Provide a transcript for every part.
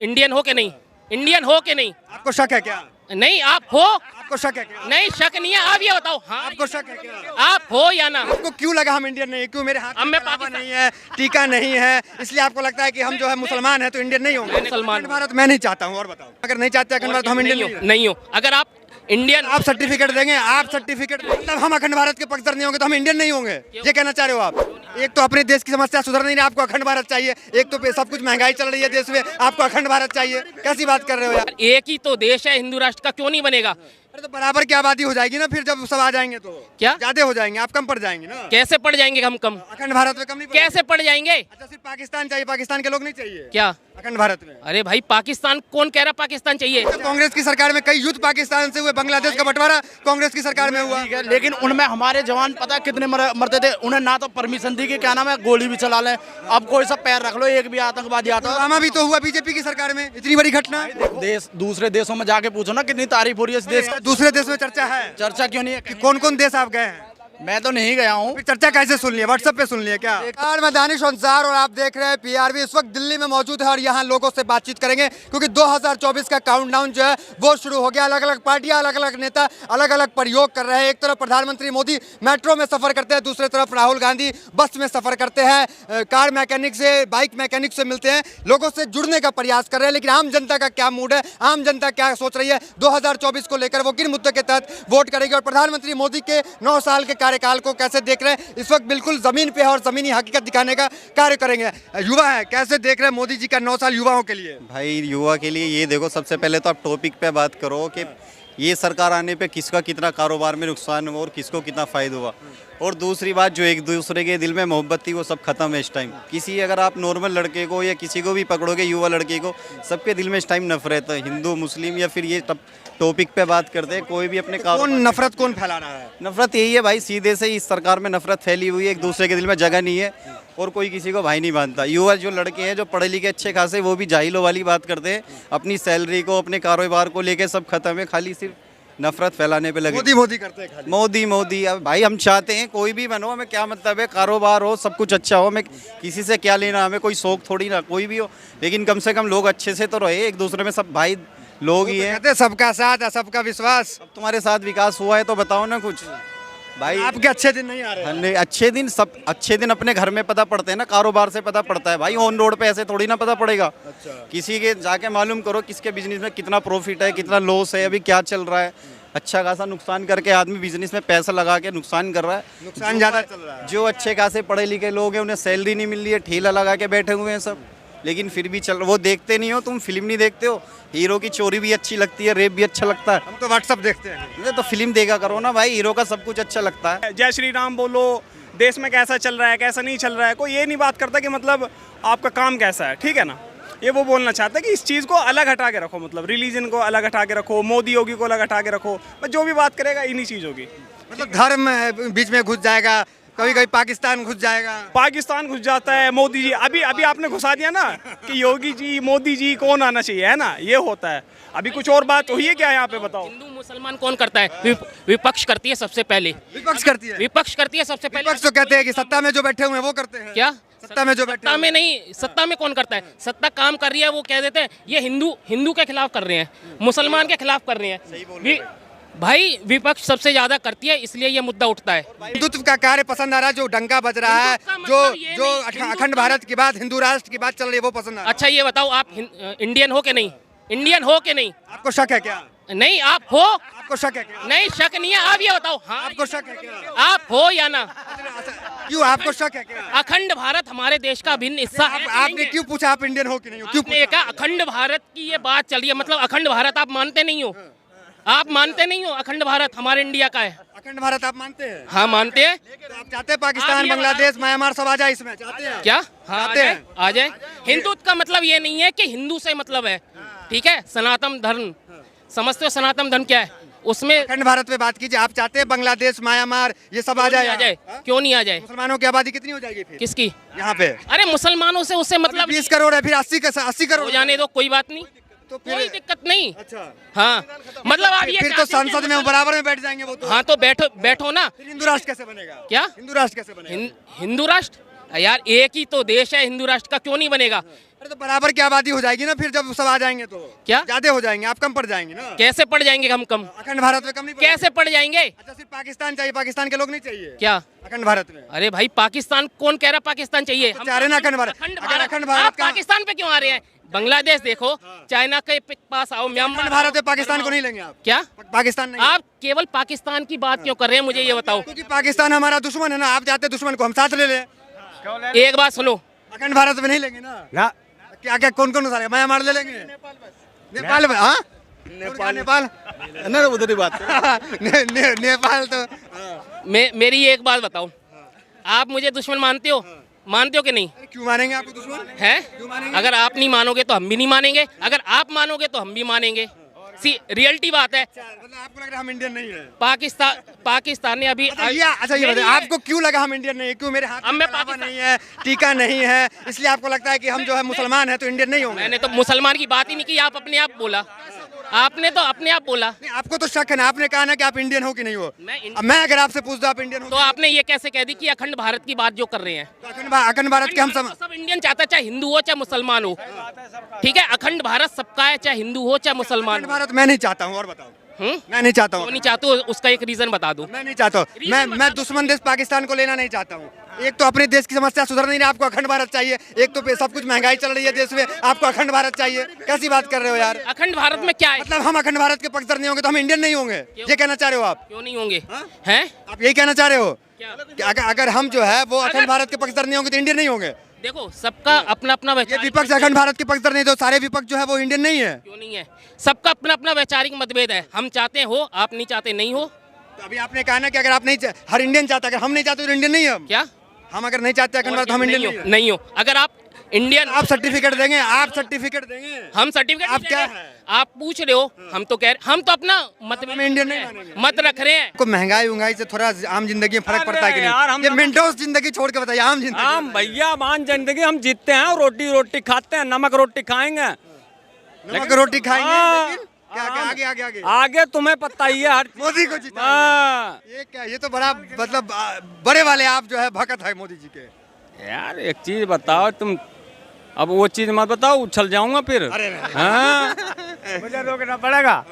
Indian हो के नहीं, इंडियन हो के नहीं, आपको शक है क्या? नहीं आप हो, आपको शक है क्या? नहीं शक नहीं है। आप ये बताओ, हाँ आपको शक है क्या? आप हो या ना? आपको क्यों लगा हम इंडियन नहीं? क्यों मेरे हाथ अब में मैं पहनावा पाकिस्तान- नहीं है, टीका नहीं है, इसलिए आपको लगता है कि हम जो है मुसलमान है तो इंडियन नहीं होंगे? मुसलमान अखंड भारत मैं नहीं चाहता हूँ। और बताओ, अगर नहीं चाहते अखंड भारत तो हम इंडियन नहीं होंगे। नहीं हो। अगर आप इंडियन, आप सर्टिफिकेट देंगे, आप सर्टिफिकेट मतलब हम अखंड भारत के पक्षधर नहीं होंगे तो हम इंडियन नहीं होंगे, ये कहना चाह रहे हो आप? एक तो अपने देश की समस्या सुधर नहीं रही, आपको अखंड भारत चाहिए। एक तो सब कुछ महंगाई चल रही है देश में, आपको अखंड भारत चाहिए। कैसी बात कर रहे हो यार? एक ही तो देश है, हिंदू राष्ट्र का क्यों नहीं बनेगा? अरे तो बराबर की आबादी हो जाएगी ना फिर, जब सब आ जाएंगे तो क्या? ज्यादा हो जाएंगे, आप कम पड़ जाएंगे ना। कैसे पड़ जाएंगे हम कम? अखंड भारत में कम नहीं पड़ेंगे। कैसे पड़ जाएंगे? अच्छा, सिर्फ पाकिस्तान चाहिए, पाकिस्तान के लोग नहीं चाहिए क्या? अखंड भारत में? अरे भाई पाकिस्तान, कौन कह रहा पाकिस्तान चाहिए? कांग्रेस की सरकार में कई युद्ध पाकिस्तान से हुए, बांग्लादेश का बंटवारा कांग्रेस की सरकार में हुआ। ठीक है, लेकिन उनमें हमारे जवान पता है कितने मरते थे। उन्हें ना तो परमिशन दी कि क्या नाम है गोली भी चला लें। अब कोई सा पैर रख लो, एक भी आतंकवादी आता है। पुलवामा भी तो हुआ बीजेपी की सरकार में, इतनी बड़ी घटना। देश दूसरे देशों में जाके पूछो ना कितनी तारीफ हो रही है इस देश की। दूसरे देश में चर्चा है, चर्चा क्यों नहीं है? कौन कौन देश आप गए हैं? मैं तो नहीं गया हूँ। फिर चर्चा कैसे सुन लिए? व्हाट्सएप पे सुन लिए क्या? मैं दानिश अंसार और आप देख रहे हैं पीआरवी। इस वक्त दिल्ली में मौजूद है और यहाँ लोगों से बातचीत करेंगे क्योंकि 2024 का काउंटडाउन जो है वो शुरू हो गया। अलग अलग पार्टियां, अलग अलग नेता अलग अलग प्रयोग कर रहे हैं। एक तरफ प्रधानमंत्री मोदी मेट्रो में सफर करते हैं, दूसरी तरफ राहुल गांधी बस में सफर करते हैं, कार मैकेनिक से, बाइक मैकेनिक से मिलते हैं, लोगों से जुड़ने का प्रयास कर रहे हैं। लेकिन आम जनता का क्या मूड है, आम जनता क्या सोच रही है 2024 को लेकर, वो किन मुद्दों के तहत वोट करेगी और प्रधानमंत्री मोदी के 9 साल के कार्यकाल को कैसे देख रहे हैं, इस वक्त बिल्कुल जमीन पे है और जमीनी हकीकत दिखाने का कार्य करेंगे। युवा है, कैसे देख रहे हैं मोदी जी का 9 साल युवाओं के लिए? भाई युवा के लिए ये देखो, सबसे पहले तो आप टॉपिक पे बात करो कि ये सरकार आने पे किसका कितना कारोबार में नुकसान हुआ और किसको कितना फ़ायदा हुआ। और दूसरी बात, जो एक दूसरे के दिल में मोहब्बत थी वो सब खत्म है इस टाइम। किसी अगर आप नॉर्मल लड़के को या किसी को भी पकड़ोगे, युवा लड़के को, सबके दिल में इस टाइम नफरत है। हिंदू मुस्लिम या फिर ये टॉपिक पे बात करते हैं, कोई भी अपने कौन नफरत कौन फैला रहा है? नफरत यही है भाई, सीधे से इस सरकार में नफरत फैली हुई है। एक दूसरे के दिल में जगह नहीं है और कोई किसी को भाई नहीं मानता। युवा जो लड़के हैं जो पढ़े लिखे अच्छे खासे, वो भी जाहिलों वाली बात करते हैं। अपनी सैलरी को, अपने कारोबार को लेके सब खत्म है, खाली सिर्फ नफरत फैलाने पे लगे। मोदी मोदी करते हैं खाली। मोदी मोदी। अब भाई हम चाहते हैं कोई भी बनो, हमें क्या मतलब है, कारोबार हो, सब कुछ अच्छा हो, हमें किसी से क्या लेना, हमें कोई शौक थोड़ी ना, कोई भी हो, लेकिन कम से कम लोग अच्छे से तो रहे, एक दूसरे में सब भाई लोग ही हैं। कहते हैं सबका साथ है, सबका विश्वास। अब तुम्हारे साथ विकास हुआ है तो बताओ ना कुछ भाई। आपके अच्छे दिन नहीं आ रहे? हमने अच्छे दिन, सब अच्छे दिन अपने घर में पता पड़ते हैं ना, कारोबार से पता पड़ता है भाई। ऑन रोड पे ऐसे थोड़ी ना पता पड़ेगा। किसी के जाके मालूम करो किसके बिजनेस में कितना प्रॉफिट है, कितना लॉस है, अभी क्या चल रहा है। अच्छा खासा नुकसान करके आदमी बिजनेस में पैसा लगा के नुकसान कर रहा है। नुकसान ज्यादा चल रहा है। जो अच्छे खासे पढ़े लिखे लोग हैं उन्हें सैलरी नहीं मिल रही है, ठेला लगा के बैठे हुए हैं सब, लेकिन फिर भी चल। वो देखते नहीं हो तुम, फिल्म नहीं देखते हो? हीरो की चोरी भी अच्छी लगती है, रेप भी अच्छा लगता है। हम तो व्हाट्सएप देखते हैं। नहीं तो फिल्म देखा करो ना भाई, हीरो का सब कुछ अच्छा लगता है। जय श्री राम बोलो, देश में कैसा चल रहा है कैसा नहीं चल रहा है, कोई ये नहीं बात करता कि मतलब आपका काम कैसा है, ठीक है ना। ये वो बोलना चाहता है कि इस चीज़ को अलग हटा के रखो, मतलब रिलीजन को अलग हटा के रखो, मोदी योगी को अलग हटा के रखो, बस जो भी बात करेगा इन्हीं चीज़ों की। मतलब धर्म बीच में घुस जाएगा, कभी कभी पाकिस्तान घुस जाएगा। पाकिस्तान घुस जाता है, मोदी जी अभी अभी आपने घुसा दिया ना कि योगी जी मोदी जी कौन आना चाहिए, है ना, ये होता है। अभी कुछ और बात हुई है क्या यहाँ पे, बताओ। हिंदू मुसलमान कौन करता है? विपक्ष करती है सबसे पहले। विपक्ष करती है? विपक्ष करती है सबसे पहले। विपक्ष तो कहते हैं कि सत्ता में जो बैठे हुए हैं वो करते हैं। क्या? सत्ता में जो बैठे सत्ता में नहीं, सत्ता में कौन करता है? सत्ता काम कर रही है, वो कह देते हैं ये हिंदू के खिलाफ कर रहे हैं, मुसलमान के खिलाफ कर रहे हैं। भाई विपक्ष सबसे ज्यादा करती है, इसलिए ये मुद्दा उठता है। हिंदुत्व का कार्य पसंद आ रहा है, जो डंका बज रहा है, हिंदुत्व का मतलब ये जो नहीं, अखंड भारत की बात, हिंदू राष्ट्र की बात चल रही है, वो पसंद आ रहा है। अच्छा ये बताओ, आप इंडियन हो के नहीं? इंडियन हो के नहीं? आपको शक है क्या? नहीं आप हो, आपको शक है क्या? नहीं शक नहीं है। आप ये बताओ, हाँ आपको शक है क्या? आप हो या ना? क्यों आपको शक है क्या? अखंड भारत हमारे देश का अभिन्न हिस्सा है। आपने क्यों पूछा आप इंडियन हो कि नहीं हो? क्यों आपने कहा अखंड भारत की ये बात चल रही है, मतलब अखंड भारत आप मानते नहीं हो? आप मानते नहीं हो अखंड भारत हमारे इंडिया का है? अखंड भारत आप मानते हैं? हाँ मानते हैं। तो आप चाहते हैं पाकिस्तान, आप ये बांग्लादेश, म्यांमार सब आ जाए इसमें? चाहते हैं क्या? हाँ चाहते हैं? आ जाए। हिंदुत्व का मतलब ये नहीं है कि हिंदू से मतलब है, ठीक है। सनातन धर्म समझते हो? सनातन धर्म क्या है? उसमें अखंड भारत पे बात कीजिए। आप चाहते हैं बांग्लादेश, म्यांमार ये सब आ जाए? आ जाए। क्यों नहीं आ जाए? मुसलमानों की आबादी कितनी हो जाएगी फिर किसकी? यहाँ पे? अरे मुसलमानों से उससे मतलब 20 करोड़ है, फिर 80 करोड़ हो जाने दो, कोई बात नहीं, तो कोई दिक्कत नहीं। अच्छा, हाँ मतलब आप ये फिर तो चाहते हो कि संसद में बराबर में बैठ जाएंगे वो तो। हाँ तो बैठो ना। फिर हिंदू राष्ट्र कैसे बनेगा? क्या? हिंदू राष्ट्र कैसे बनेगा? हिंदू राष्ट्र? यार एक ही तो देश है, हिंदू राष्ट्र का क्यों नहीं बनेगा? अरे तो बराबर की आबादी हो जाएगी ना फिर जब सब आ जाएंगे तो क्या? ज्यादा हो जाएंगे, आप कम पड़ जाएंगे ना। कैसे पड़ जाएंगे हम कम? अखंड भारत में कम नहीं पड़ेंगे? कैसे पड़ जाएंगे? अच्छा सिर्फ पाकिस्तान चाहिए, पाकिस्तान के लोग नहीं चाहिए क्या? अखंड भारत में? अरे भाई पाकिस्तान कौन कह रहा पाकिस्तान चाहिए? तो चाह रहे ना अखंड भारत। अगर अखंड भारत आप का पाकिस्तान पे क्यों आ रहे हैं? बांग्लादेश देखो, चाइना के पास आओ, म्यांमार अखंड भारत में पाकिस्तान को नहीं लेंगे आप? क्या? पाकिस्तान नहीं? आप केवल पाकिस्तान की बात क्यों कर रहे हैं, मुझे ये बताओ। क्योंकि पाकिस्तान हमारा दुश्मन है ना, आप चाहते दुश्मन को हम साथ ले लें। एक बात सुनो, अखंड भारत में नहीं लेंगे ना? क्या क्या कौन कौन सारे म्यांमार ले लेंगे? नेपाल में? हाँ नेपाल ना उधर ही बात नेपाल तो मेरी एक बात बताओ, आप मुझे दुश्मन मानते हो? मानते हो कि नहीं? क्यों मानेंगे आपको दुश्मन? है? क्यों मानेंगे? अगर आप नहीं मानोगे तो हम भी नहीं मानेंगे, अगर आप मानोगे तो हम भी मानेंगे। सी रियलिटी बात है। मतलब आपको लग रहा है हम इंडियन नहीं है? पाकिस्तान ने अभी अच्छा ये बताइए, आपको क्यों लगा हम इंडियन नहीं है? क्यों मेरे हाथ अब में मैं कलावा पाकिस्तान- नहीं है, टीका नहीं है, इसलिए आपको लगता है कि हम जो है मुसलमान है तो इंडियन नहीं होंगे? मैंने तो मुसलमान की बात ही नहीं की, आप अपने आप बोला, आपने तो अपने आप बोला। नहीं, आपको तो शक है ना, आपने कहा ना कि आप इंडियन हो कि नहीं हो। मैं अब मैं अगर आपसे पूछता आप इंडियन हो तो आपने ये कैसे कह दी कि अखंड भारत की बात जो कर रहे हैं? तो अखंड भारत के हम सब इंडियन चाहता है, चाहे हिंदू हो चाहे मुसलमान हो। ठीक है, अखंड भारत सबका है, चाहे हिंदू हो चाहे मुसलमान अखंड हो। भारत मैं नहीं चाहता हूँ, और बताओ। मैं नहीं चाहता क्यों हूँ, नहीं चाहते हो? उसका एक रीजन बता दो। मैं नहीं चाहता हूँ। मैं दुश्मन देश पाकिस्तान को लेना नहीं चाहता हूँ। एक तो अपने देश की समस्या सुधर नहीं रही, आपको अखंड भारत चाहिए। एक तो सब कुछ महंगाई चल रही है देश में, आपको अखंड भारत चाहिए। कैसी बात कर रहे हो यार? अखंड भारत में क्या है? मतलब हम अखंड भारत के पक्षधर नहीं होंगे तो हम इंडियन नहीं होंगे, ये कहना चाह रहे हो आप? क्यों नहीं होंगे? हैं? आप यही कहना चाह रहे हो क्या? कि अगर हम जो है वो अखंड भारत के पक्षधर नहीं होंगे तो इंडियन नहीं होंगे? देखो, सबका अपना अपना ये वैचारिक विपक्ष अखंड भारत के पक्षधर नहीं, तो सारे विपक्ष जो है वो इंडियन नहीं है। क्यों नहीं है? सबका अपना अपना वैचारिक मतभेद है। हम चाहते हो, आप नहीं चाहते नहीं हो। तो अभी आपने कहा ना कि अगर आप नहीं हर इंडियन चाहता, अगर हम नहीं चाहते तो इंडियन नहीं है हम। क्या? हम अगर नहीं चाहते अखंड भारत, हम इंडियन नहीं है। नहीं हो। अगर आप इंडियन, आप सर्टिफिकेट देंगे, आप सर्टिफिकेट देंगे। हम सर्टिफिकेट आप क्या है? आप पूछ रहे हो, हम तो कह रहे, हम तो अपना हम इंडियन नहीं मानेंगे। मत रख रहे हैं। को महंगाई उंगाई से थोड़ा आम जिंदगी में फर्क पड़ता है कि यार, नहीं? हम ये लोग- मिनटों जिंदगी छोड़ के बताइए, आम जिंदगी। हम भैया मान जिंदगी हम जीतते हैं, रोटी रोटी खाते हैं, नमक रोटी खाएंगे, नमक रोटी खाएंगे, हाँ, लेकिन क्या क्या आगे आगे आगे आगे तुम्हें पता ही है हर मोदी को जिता। हाँ। ये क्या, ये तो बड़ा मतलब बड़े वाले आप जो है भगत है मोदी जी के। यार एक चीज बताओ तुम, अब वो चीज मत बताओ, उछल जाऊंगा फिर। अरे हाँ। मुझे रोकना पड़ेगा,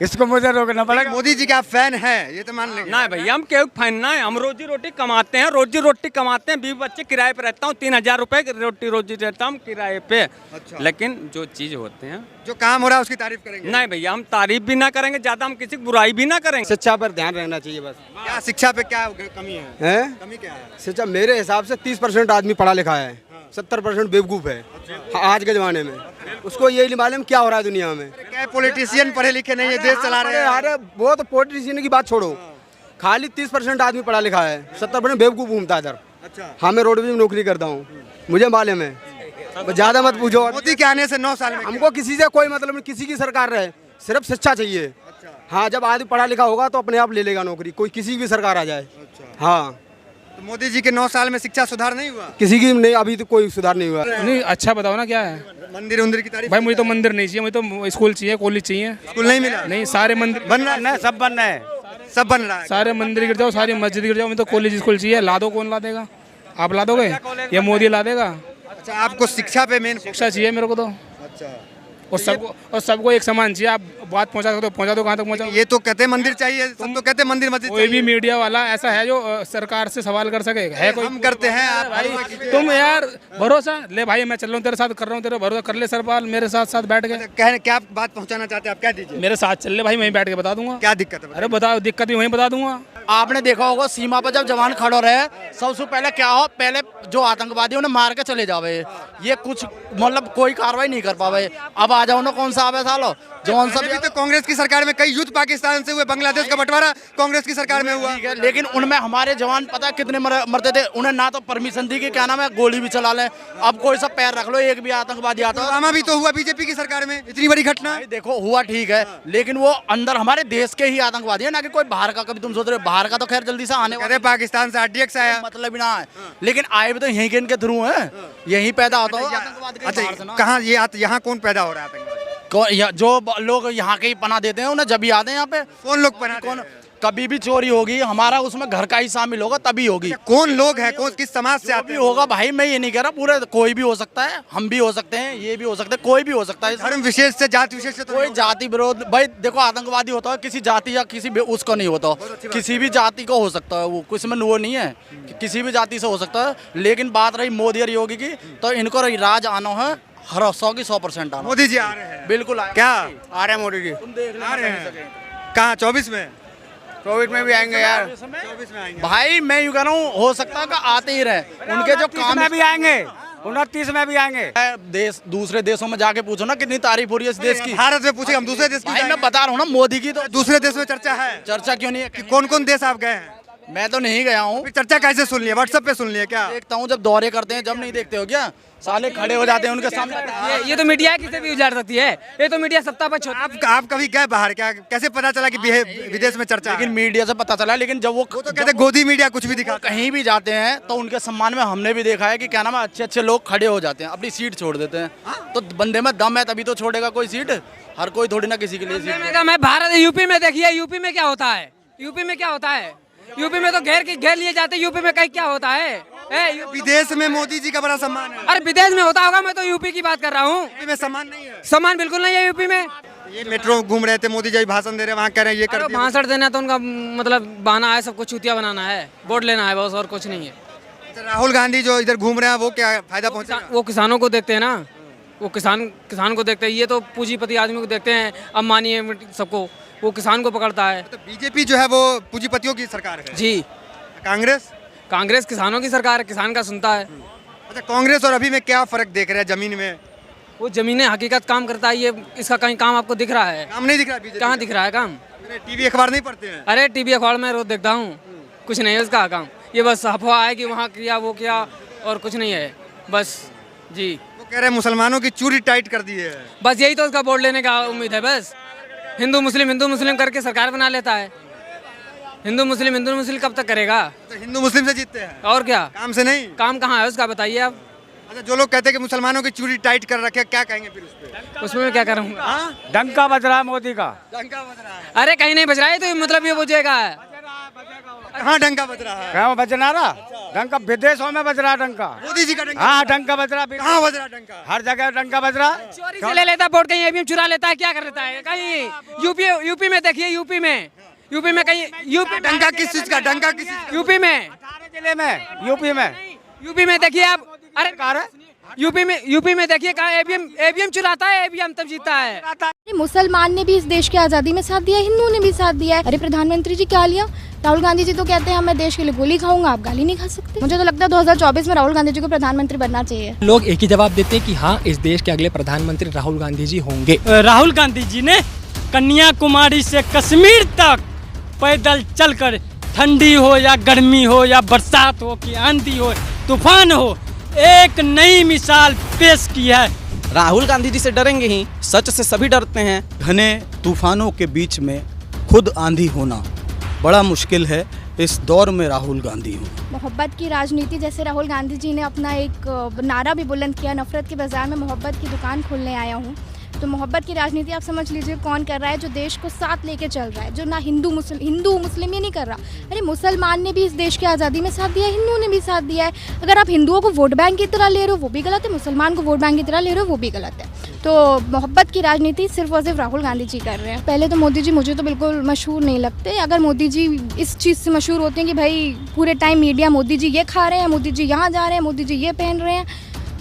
इसको मुझे रोकना पड़ेगा। मोदी जी का फैन है, ये तो मान लेंगे। ना भैया हम क्यों फैन ना है, हम रोजी रोटी कमाते हैं, रोजी रोटी कमाते हैं, 20 बच्चे किराए पे रहता हूँ, 3000 रुपए की रोजी रहता हूँ किराए पे। अच्छा। लेकिन जो चीज होते हैं, जो काम हो रहा है उसकी तारीफ करेंगे। नहीं भैया हम तारीफ भी ना करेंगे ज्यादा, हम किसी की बुराई भी ना करेंगे। शिक्षा पर ध्यान रहना चाहिए बस। क्या शिक्षा पे क्या कमी है? हैं? कमी क्या है? शिक्षा मेरे हिसाब से 30% आदमी पढ़ा लिखा है, 70% बेवकूफ है। हाँ, आज के जमाने में उसको यही नहीं मालूम क्या हो रहा है दुनिया में। क्या पॉलिटिशियन पढ़े लिखे नहीं है, देश चला रहे हैं? अरे वो तो पॉलिटिशियन की बात छोड़ो, खाली 30% आदमी पढ़ा लिखा है, 70% बेवकूफ घूमता है इधर। अच्छा, हाँ मैं रोडवेज में नौकरी करता हूँ, मुझे मालूम है, ज्यादा मत पूछो। मोदी के आने से 9 साल में हमको किसी से कोई मतलब नहीं, किसी की सरकार रहे, सिर्फ शिक्षा चाहिए। हाँ जब आदमी पढ़ा लिखा होगा तो अपने आप ले लेगा नौकरी, कोई किसी की भी सरकार आ जाए। हाँ तो मोदी जी के 9 साल में शिक्षा सुधार नहीं हुआ? किसी की नहीं, अभी तो कोई सुधार नहीं हुआ। नहीं अच्छा बताओ ना क्या है मंदिर उंदिर की तारीफ? भाई, मुझे तो मंदिर नहीं चाहिए, मुझे तो स्कूल चाहिए, कॉलेज चाहिए। स्कूल नहीं मिला? नहीं, सारे मंदिर बन रहा है, सब बनना है। सब बन रहा है। सारे मंदिर गिर जाओ, सारी मस्जिद गिर जाओ, मुझे तो कॉलेज स्कूल चाहिए। ला दो, कौन ला देगा? आप ला दोगे या मोदी ला देगा? अच्छा, आपको शिक्षा पे मेन शिक्षा चाहिए मेरे को तो, अच्छा, और सबको एक समान चाहिए। आप बात पहुंचा सकते हो, पहुंचा दो, कहाँ तक पहुंचाओ? ये तो कहते हैं मंदिर चाहिए, सब तो कहते हैं मंदिर मस्जिद कोई भी चाहिए। मीडिया वाला ऐसा है जो सरकार से सवाल कर सके? है कोई? हम करते हैं, आप भाई तुम यार भरोसा ले भाई, मैं चल रहा हूँ तेरे साथ, कर रहा हूँ तेरे, भरोसा कर ले सवाल मेरे साथ साथ बैठ के। कहने क्या बात पहुंचाना चाहते हैं आप, क्या दीजिए? मेरे साथ चल ले भाई, वहीं बैठ के बता दूंगा। क्या दिक्कत है? अरे बताओ, दिक्कत भी वहीं बता दूंगा। आपने देखा होगा सीमा पर जब जवान खड़ो रहे, सबसे पहले क्या हो, पहले जो आतंकवादी उन्हें मार के चले जावे, ये कुछ मतलब कोई कार्रवाई नहीं कर पावे। अब आ जाओ ना, कौन सा आवे सालो जवान सब। अभी तो कांग्रेस की सरकार में कई युद्ध पाकिस्तान से हुए, बांग्लादेश का बंटवारा कांग्रेस की सरकार में हुआ। ठीक है, लेकिन उनमें हमारे जवान पता है कितने मरते थे, उन्हें ना तो परमिशन दी कि क्या नाम है गोली भी चला लें। अब कोई सा पैर रख लो, एक भी आतंकवादी आता है। पुलवामा भी तो हुआ बीजेपी की सरकार में, इतनी बड़ी घटना। भाई देखो हुआ ठीक है, लेकिन वो अंदर हमारे देश के ही आतंकवादी है, ना कि कोई बाहर का। कभी तुम सोच रहे हो बाहर का तो खैर जल्दी से आने वाला कहते पाकिस्तान से RDX आया। मतलब ही ना है, लेकिन आए भी तो यहीं के इनके थ्रू है, यहीं पैदा होता है आतंकवाद के बाहर से अच्छा, ना। कहाँ ये यहाँ कौन पैदा हो रहा है आतंकवाद? जो लोग यहाँ के ही पना देते हैं उन्हें जब भी आते हैं यहाँ पे। कौन लोग बनाते हैं? कभी भी चोरी होगी हमारा उसमें घर का ही शामिल होगा तभी होगी। कौन लोग हैं, कौन किस समाज से जो आते भी हैं? होगा भाई, मैं ये नहीं कह रहा पूरे, कोई भी हो सकता है, हम भी हो सकते हैं, ये भी हो सकता है, कोई भी हो सकता है। धर्म विशेष से, जाति विशेष से तो कोई नहीं जाति विरोध, भाई देखो आतंकवादी होता है किसी जाति या किसी उसको नहीं होता, किसी भी जाति को हो सकता है, वो कुछ में वो नहीं है कि किसी भी जाति से हो सकता है। लेकिन बात रही मोदी और योगी की, तो इनको राज आना है हर 100 की 100% आना। मोदी जी आ रहे हैं, बिल्कुल क्या आ रहे हैं मोदी जी, आ रहे हैं? कहाँ, 24 में? 24 में भी आएंगे यार। 24 में आएंगे। भाई मैं यूँ कह रहा हूँ, हो सकता है कि आते ही रहे, उनके जो काम में भी आएंगे, 29 में भी आएंगे। देश दूसरे देशों में जाके पूछो ना कितनी तारीफ हो रही है इस देश की। भारत में पूछे, हम दूसरे देश की भाई मैं जाएंगे। बता रहा हूँ ना, मोदी की तो दूसरे देश में चर्चा है, चर्चा क्यों नहीं है? कौन कौन देश आप गए हैं? मैं तो नहीं गया हूँ, फिर चर्चा कैसे सुन लिया? व्हाट्सएप पे सुन लिया क्या? देखता हूँ जब दौरे करते हैं, जब नहीं देखते हो क्या, साले खड़े हो जाते हैं उनके सामने। ये तो मीडिया किसे भी उजाड़ सकती है, ये तो मीडिया सत्ता पर आप कभी गए बाहर क्या? कैसे पता चला कि विदेश में चर्चा है? लेकिन मीडिया से पता चला, लेकिन जब वो वो तो कहते गोदी मीडिया कुछ भी दिखाता है। कहीं भी जाते हैं तो उनके सम्मान में हमने भी देखा है कि क्या नाम है, अच्छे अच्छे लोग खड़े हो जाते हैं, अपनी सीट छोड़ देते हैं। तो बंदे में दम है तभी तो छोड़ेगा कोई सीट, हर कोई थोड़ी ना किसी के लिए सीट। मैं भारत यूपी में देखिए, यूपी में क्या होता है, यूपी में क्या होता है, यूपी में तो घेर लिए जाते हैं, यूपी में कहीं क्या होता है? विदेश में मोदी जी का बड़ा सम्मान है। अरे विदेश में होता होगा, मैं तो यूपी की बात कर रहा हूँ। यूपी में सम्मान नहीं है। सम्मान बिल्कुल नहीं है यूपी में। ये मेट्रो घूम रहे थे, मोदी जी भाषण दे रहे हैं, वहाँ कह रहे हैं ये कर दिया। भाषण देना तो उनका मतलब बहाना है, सबको चूतिया बनाना है, वोट लेना है बस, और कुछ नहीं है। अच्छा, राहुल गांधी जो इधर घूम रहे हैं वो क्या फायदा पहुँचा? वो किसानों को देखते हैं ना, वो किसान को देखते हैं, ये तो पूंजीपति आदमी को देखते हैं, अंबानी सबको, वो किसान को पकड़ता है। तो बीजेपी जो है वो पूंजीपतियों की सरकार है जी, कांग्रेस किसानों की सरकार है, किसान का सुनता है। अच्छा, कांग्रेस और अभी में क्या फर्क देख रहे हैं जमीन में? वो जमीनें हकीकत काम करता है, ये इसका कहीं काम आपको दिख रहा है? काम नहीं दिख रहा बीजेपी? कहाँ दिख रहा है काम? टीवी अखबार नहीं पढ़ते हैं? अरे टीवी अखबार में रोज देखता हूँ, कुछ नहीं है उसका काम, ये बस अफवाह है कि वहाँ किया वो किया, और कुछ नहीं है बस। जी, वो कह रहे हैं मुसलमानों की चूड़ी टाइट कर दी है। बस यही तो उसका वोट लेने का उम्मीद है, बस हिंदू मुस्लिम करके सरकार बना लेता है। हिंदू मुस्लिम कब तक करेगा? तो हिंदू मुस्लिम से जीतते हैं और क्या, काम से नहीं? काम कहाँ है उसका, बताइए आप। अच्छा, जो लोग कहते हैं कि मुसलमानों की चूड़ी टाइट कर रखे, क्या कहेंगे फिर उस पे? उसमें मैं क्या करूँगा? डंका बज रहा है मोदी का। डंका बज रहा है? अरे कहीं नहीं बज रहा है, तो मतलब ये बुझेगा। कहाँ डंका बज रहा है? क्या बजना रहा डंका? विदेशों में बज रहा डंका। मोदी जी का डंका? हाँ, डंका बज रहा। कहाँ बज रहा डंका? हर जगह डंका बज रहा। चोरी से ले लेता है वोट, कहीं ईवीएम चुरा लेता है, क्या कर लेता है कहीं। यूपी में देखिए, यूपी में कहीं डंका किस चीज का? डंका किस चीज यूपी में, 18 जिले में, यूपी में देखिए आप। अरे यूपी में देखिए कहाँ ईवीएम चुराता है, ईवीएम तब जीतता है। मुसलमान ने भी इस देश की आज़ादी में साथ दिया, हिंदू ने भी साथ दिया है। अरे प्रधानमंत्री जी क्या लिया? राहुल गांधी जी तो कहते हैं मैं देश के लिए गोली खाऊंगा, आप गाली नहीं खा सकते। मुझे तो लगता है 2024 में राहुल गांधी जी को प्रधानमंत्री बनना चाहिए। लोग एक ही जवाब देते हैं कि हाँ, इस देश के अगले प्रधानमंत्री राहुल गांधी जी होंगे। राहुल गांधी जी ने कन्याकुमारी से कश्मीर तक पैदल चलकर, ठंडी हो या गर्मी हो या बरसात हो कि आंधी हो तूफान हो, एक नई मिसाल पेश की है। राहुल गांधी जी से डरेंगे ही, सच से सभी डरते हैं। घने तूफानों के बीच में खुद आंधी होना बड़ा मुश्किल है। इस दौर में राहुल गांधी हो। मोहब्बत की राजनीति, जैसे राहुल गांधी जी ने अपना एक नारा भी बुलंद किया, नफरत के बाजार में मोहब्बत की दुकान खोलने आया हूँ। तो मोहब्बत की राजनीति आप समझ लीजिए कौन कर रहा है, जो देश को साथ लेके चल रहा है, जो ना हिंदू मुस्लिम ये नहीं कर रहा। अरे मुसलमान ने भी इस देश की आज़ादी में साथ दिया है, हिंदू ने भी साथ दिया है। अगर आप हिंदुओं को वोट बैंक की तरह ले रहे हो वो भी गलत है, मुसलमान को वोट बैंक की तरह ले रहे हो वो भी गलत है। तो मोहब्बत की राजनीति सिर्फ और सिर्फ राहुल गांधी जी कर रहे हैं। पहले तो मोदी जी मुझे तो बिल्कुल मशहूर नहीं लगते। अगर मोदी जी इस चीज़ से मशहूर होते हैं कि भाई पूरे टाइम मीडिया मोदी जी ये खा रहे हैं, मोदी जी यहाँ जा रहे हैं, मोदी जी ये पहन रहे हैं,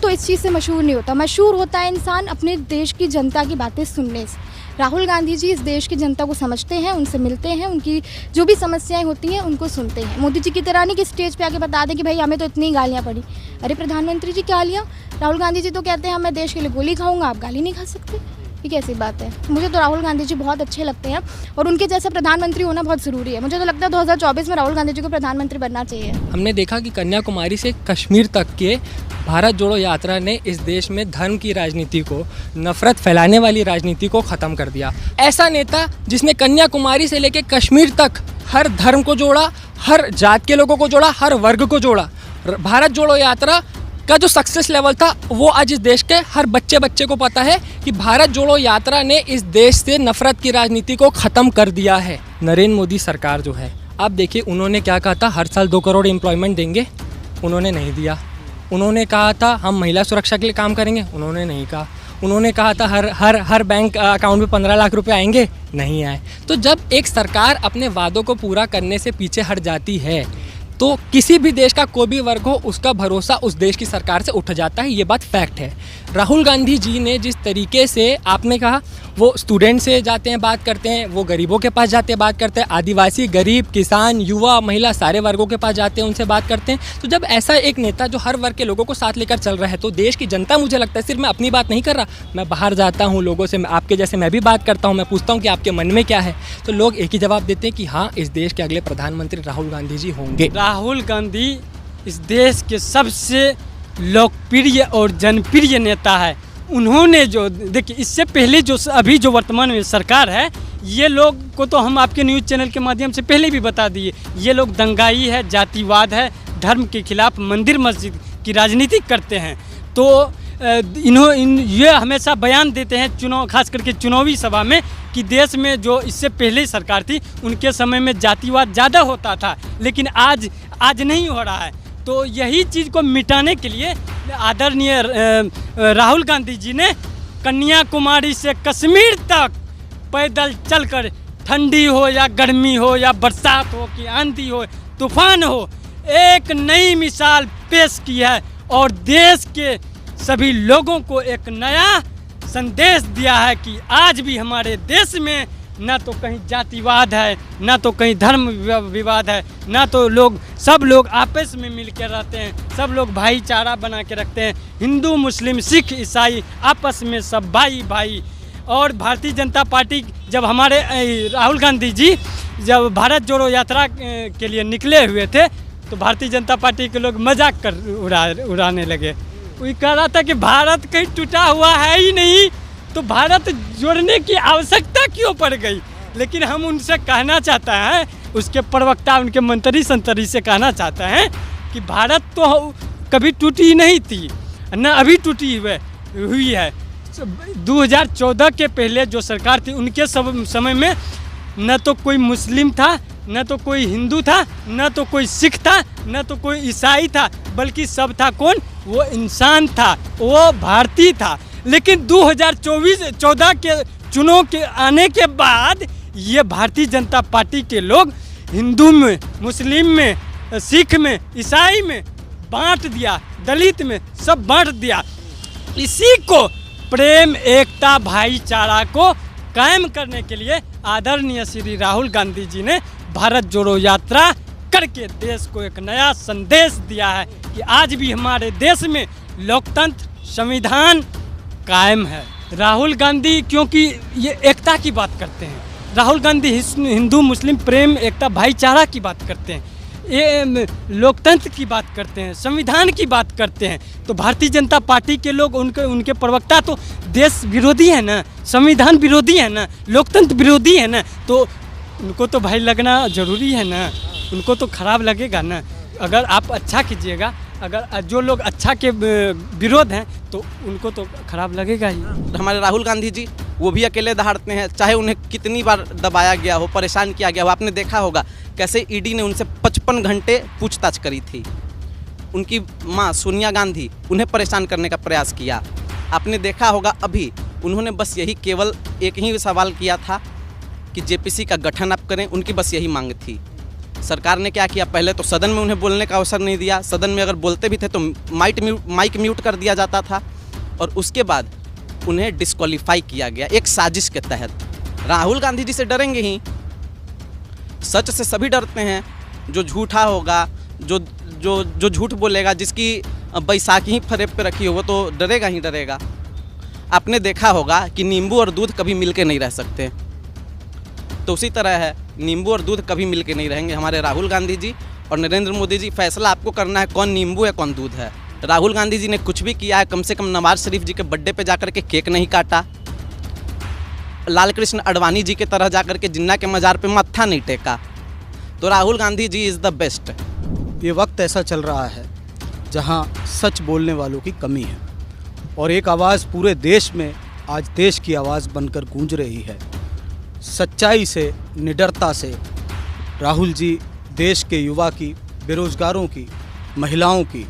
तो इस चीज़ से मशहूर नहीं होता। मशहूर होता है इंसान अपने देश की जनता की बातें सुनने से। राहुल गांधी जी इस देश की जनता को समझते हैं, उनसे मिलते हैं, उनकी जो भी समस्याएं होती हैं उनको सुनते हैं। मोदी जी की तरह नहीं कि स्टेज पे आके बता दें कि भाई हमें तो इतनी गालियाँ पड़ी। अरे प्रधानमंत्री जी क्या लिया? राहुल गांधी जी तो कहते हैं मैं देश के लिए गोली खाऊंगा, आप गाली नहीं खा सकते। ये कैसी बात है? मुझे तो राहुल गांधी जी बहुत अच्छे लगते हैं और उनके जैसा प्रधानमंत्री होना बहुत ज़रूरी है। मुझे तो लगता है 2024 में राहुल गांधी जी को प्रधानमंत्री बनना चाहिए। हमने देखा कि कन्याकुमारी से कश्मीर तक के भारत जोड़ो यात्रा ने इस देश में धर्म की राजनीति को, नफरत फैलाने वाली राजनीति को ख़त्म कर दिया। ऐसा नेता जिसने कन्याकुमारी से लेकर कश्मीर तक हर धर्म को जोड़ा, हर जात के लोगों को जोड़ा, हर वर्ग को जोड़ा। भारत जोड़ो यात्रा का जो सक्सेस लेवल था वो आज इस देश के हर बच्चे को पता है कि भारत जोड़ो यात्रा ने इस देश से नफरत की राजनीति को ख़त्म कर दिया है। नरेंद्र मोदी सरकार जो है, आप देखिए उन्होंने क्या कहा था, हर साल 2 करोड़ एम्प्लॉयमेंट देंगे, उन्होंने नहीं दिया। उन्होंने कहा था हम महिला सुरक्षा के लिए काम करेंगे, उन्होंने नहीं कहा। उन्होंने कहा था हर बैंक अकाउंट में 15 लाख रुपए आएंगे, नहीं आए। तो जब एक सरकार अपने वादों को पूरा करने से पीछे हट जाती है तो किसी भी देश का कोई भी वर्ग हो उसका भरोसा उस देश की सरकार से उठ जाता है, ये बात फैक्ट है। राहुल गांधी जी ने जिस तरीके से आपने कहा वो स्टूडेंट से जाते हैं बात करते हैं, वो गरीबों के पास जाते हैं बात करते हैं, आदिवासी, गरीब, किसान, युवा, महिला सारे वर्गों के पास जाते हैं, उनसे बात करते हैं। तो जब ऐसा एक नेता जो हर वर्ग के लोगों को साथ लेकर चल रहा है तो देश की जनता, मुझे लगता है, सिर्फ मैं अपनी बात नहीं कर रहा, मैं बाहर जाता हूँ लोगों से, आपके जैसे मैं भी बात करता हूँ, मैं पूछता हूँ कि आपके मन में क्या है, तो लोग एक ही जवाब देते हैं कि हाँ, इस देश के अगले प्रधानमंत्री राहुल गांधी जी होंगे। राहुल गांधी इस देश के सबसे लोकप्रिय और जनप्रिय नेता है। उन्होंने जो देखिए, इससे पहले जो अभी जो वर्तमान में सरकार है, ये लोग को तो हम आपके न्यूज़ चैनल के माध्यम से पहले भी बता दिए, ये लोग दंगाई है, जातिवाद है, धर्म के खिलाफ मंदिर मस्जिद की राजनीति करते हैं। तो ये हमेशा बयान देते हैं चुनाव, खास करके चुनावी सभा में, कि देश में जो इससे पहले सरकार थी उनके समय में जातिवाद ज़्यादा होता था, लेकिन आज नहीं हो रहा है। तो यही चीज़ को मिटाने के लिए आदरणीय राहुल गांधी जी ने कन्याकुमारी से कश्मीर तक पैदल चलकर, ठंडी हो या गर्मी हो या बरसात हो कि आंधी हो तूफान हो, एक नई मिसाल पेश की है और देश के सभी लोगों को एक नया संदेश दिया है कि आज भी हमारे देश में ना तो कहीं जातिवाद है, ना तो कहीं धर्म विवाद है, ना तो सब लोग आपस में मिल के रहते हैं, सब लोग भाईचारा बना के रखते हैं। हिंदू, मुस्लिम, सिख, ईसाई आपस में सब भाई। और भारतीय जनता पार्टी, जब हमारे राहुल गांधी जी जब भारत जोड़ो यात्रा के लिए निकले हुए थे तो भारतीय जनता पार्टी के लोग मजाक कर उड़ाने लगे। कोई कह रहा था कि भारत कहीं टूटा हुआ है ही नहीं, तो भारत जोड़ने की आवश्यकता क्यों पड़ गई। लेकिन हम उनसे कहना चाहते हैं, उसके प्रवक्ता, उनके मंत्री संतरी से कहना चाहते हैं कि भारत तो कभी टूटी नहीं थी, न अभी टूटी हुई है। 2014 के पहले जो सरकार थी उनके समय में न तो कोई मुस्लिम था, न तो कोई हिंदू था, न तो कोई सिख था, न तो कोई ईसाई था, बल्कि सब था कौन, वो इंसान था, वो भारतीय था। लेकिन 2014 के चुनाव के आने के बाद ये भारतीय जनता पार्टी के लोग हिंदू में, मुस्लिम में, सिख में, ईसाई में बांट दिया, दलित में सब बांट दिया। इसी को प्रेम, एकता, भाईचारा को कायम करने के लिए आदरणीय श्री राहुल गांधी जी ने भारत जोड़ो यात्रा करके देश को एक नया संदेश दिया है कि आज भी हमारे देश में लोकतंत्र, संविधान कायम है। राहुल गांधी क्योंकि ये एकता की बात करते हैं, राहुल गांधी हिंदू मुस्लिम प्रेम, एकता, भाईचारा की बात करते हैं, ये लोकतंत्र की बात करते हैं, संविधान की बात करते हैं। तो भारतीय जनता पार्टी के लोग, उनके प्रवक्ता तो देश विरोधी है ना, संविधान विरोधी है ना, लोकतंत्र विरोधी है ना, तो उनको तो भाई लगना ज़रूरी है ना, उनको तो खराब लगेगा ना। अगर आप अच्छा कीजिएगा, अगर जो लोग अच्छा के विरोध हैं तो उनको तो खराब लगेगा ही। हमारे राहुल गांधी जी वो भी अकेले दहाड़ते हैं, चाहे उन्हें कितनी बार दबाया गया हो, परेशान किया गया हो। आपने देखा होगा कैसे ईडी ने उनसे 55 घंटे पूछताछ करी थी। उनकी मां सोनिया गांधी उन्हें परेशान करने का प्रयास किया। आपने देखा होगा अभी उन्होंने बस यही केवल एक ही सवाल किया था कि जेपीसी का गठन आप करें, उनकी बस यही मांग थी। सरकार ने क्या किया, पहले तो सदन में उन्हें बोलने का अवसर नहीं दिया, सदन में अगर बोलते भी थे तो माइक म्यूट कर दिया जाता था, और उसके बाद उन्हें डिस्क्वालीफाई किया गया एक साजिश के तहत। राहुल गांधी जी से डरेंगे ही, सच से सभी डरते हैं। जो झूठा होगा, जो झूठ बोलेगा, जिसकी बैसाखी ही फरेब पे रखी हो, वो तो डरेगा ही डरेगा। आपने देखा होगा कि नींबू और दूध कभी मिलके नहीं रह सकते, तो उसी तरह है, नींबू और दूध कभी मिलके नहीं रहेंगे। हमारे राहुल गांधी जी और नरेंद्र मोदी जी, फैसला आपको करना है कौन नींबू है कौन दूध है। राहुल गांधी जी ने कुछ भी किया है, कम से कम नवाज शरीफ जी के बर्थडे पे जाकर के केक नहीं काटा, लाल कृष्ण अडवाणी जी के तरह जाकर के जिन्ना के मज़ार पे मत्था नहीं टेका। तो Rahul Gandhi ji is the best. ये वक्त ऐसा चल रहा है जहां सच बोलने वालों की कमी है, और एक आवाज़ पूरे देश में आज देश की आवाज़ बनकर गूंज रही है। सच्चाई से, निडरता से राहुल जी देश के युवा की, बेरोज़गारों की, महिलाओं की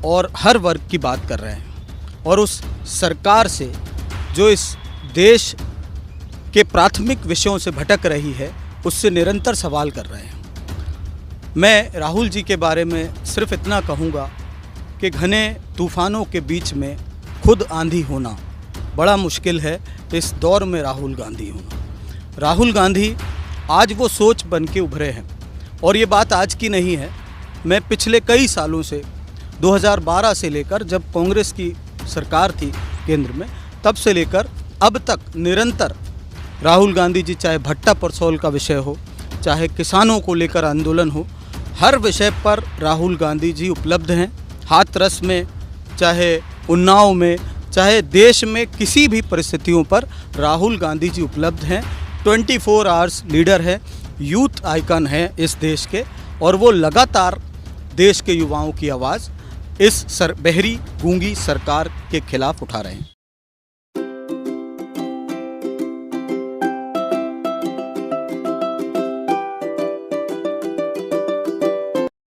और हर वर्ग की बात कर रहे हैं, और उस सरकार से जो इस देश के प्राथमिक विषयों से भटक रही है उससे निरंतर सवाल कर रहे हैं। मैं राहुल जी के बारे में सिर्फ इतना कहूँगा कि घने तूफ़ानों के बीच में खुद आंधी होना बड़ा मुश्किल है, इस दौर में राहुल गांधी होना। राहुल गांधी आज वो सोच बन के उभरे हैं, और ये बात आज की नहीं है। मैं पिछले कई सालों से 2012 से लेकर जब कांग्रेस की सरकार थी केंद्र में, तब से लेकर अब तक निरंतर राहुल गांधी जी, चाहे भट्टा परसौल का विषय हो, चाहे किसानों को लेकर आंदोलन हो, हर विषय पर राहुल गांधी जी उपलब्ध हैं। हाथरस में, चाहे उन्नाव में, चाहे देश में किसी भी परिस्थितियों पर राहुल गांधी जी उपलब्ध हैं। 24 आवर्स लीडर है, यूथ आइकन है इस देश के, और वो लगातार देश के युवाओं की आवाज़ इस बहरी गूंगी सरकार के खिलाफ उठा रहे हैं।